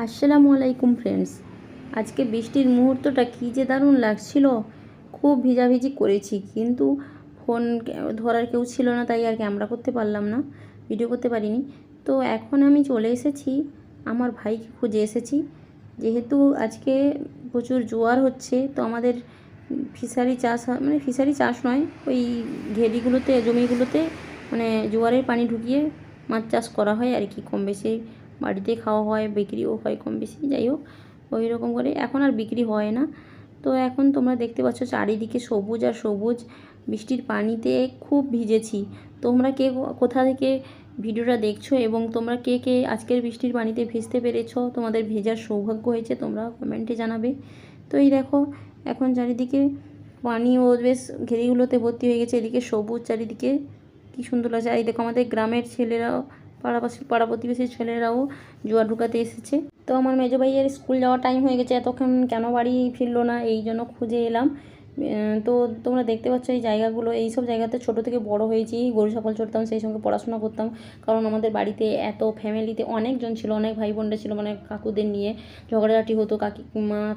আসসালামু আলাইকুম ফ্রেন্ডস। আজকে বৃষ্টির মুহূর্তটা কী যে দারুণ লাগছিল। খুব ভিজাভিজি করেছি, কিন্তু ফোন ধরার কেউ ছিল না, তাই আর ক্যামেরা করতে পারলাম না, ভিডিও করতে পারিনি। তো এখন আমি চলে এসেছি, আমার ভাইকে খুঁজে এসেছি। যেহেতু আজকে প্রচুর জোয়ার হচ্ছে, তো আমাদের ফিশারি চাষ মানে ফিশারি চাষ নয়, ওই ঘেরিগুলোতে জমিগুলোতে মানে জোয়ারের পানি ঢুকিয়ে মাছ চাষ করা হয় আর কি। কম বেশি বাড়িতে খাওয়া হয়, বিক্রিও হয় কম বেশি, যাই হোক ওই রকম করে। এখন আর বিক্রি হয় না। তো এখন তোমরা দেখতে পাচ্ছ চারিদিকে সবুজ আর সবুজ, বৃষ্টির পানিতে খুব ভিজেছি। তোমরা কে কোথা থেকে ভিডিওটা দেখছো এবং তোমরা কে কে আজকের বৃষ্টির পানিতে ভিজতে পেরেছো, তোমাদের ভেজার সৌভাগ্য হয়েছে, তোমরা কমেন্টে জানাবে। তো এই দেখো এখন চারিদিকে পানিও বেশ ঘেরিগুলোতে ভর্তি হয়ে গেছে, এদিকে সবুজ চারিদিকে, কী সুন্দর লাগছে। আর এই দেখো আমাদের গ্রামের ছেলেরাও, পাড়া প্রতিবেশীর ছেলেরাও জোয়ার ঢুকাতে এসেছে। তো আমার মেজো ভাইয়ের স্কুল যাওয়ার টাইম হয়ে গেছে, এতক্ষণ কেন বাড়ি ফিরলো না, এই জন্য খুঁজে এলাম। তো তোমরা দেখতে পাচ্ছ এই জায়গাগুলো, এই সব জায়গাতে ছোটো থেকে বড় হয়েছি, গরু ছাগল চড়তাম, সেই সঙ্গে পড়াশোনা করতাম। কারণ আমাদের বাড়িতে এত ফ্যামিলিতে অনেকজন ছিল, অনেক ভাই বোনরা ছিল, মানে কাকুদের নিয়ে ঝগড়াঝাটি হতো,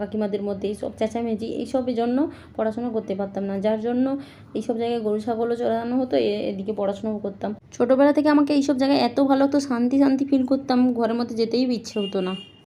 কাকিমাদের মধ্যে এইসব চেঁচামেচি, এইসবের জন্য পড়াশোনা করতে পারতাম না, যার জন্য এইসব জায়গায় গরু ছাগলও চড়ানো হতো, এদিকে পড়াশোনাও করতাম। ছোটোবেলা থেকে আমাকে এইসব জায়গায় এত ভালো হতো, শান্তি শান্তি ফিল করতাম, ঘরের মধ্যে যেতেই ইচ্ছে হতো না।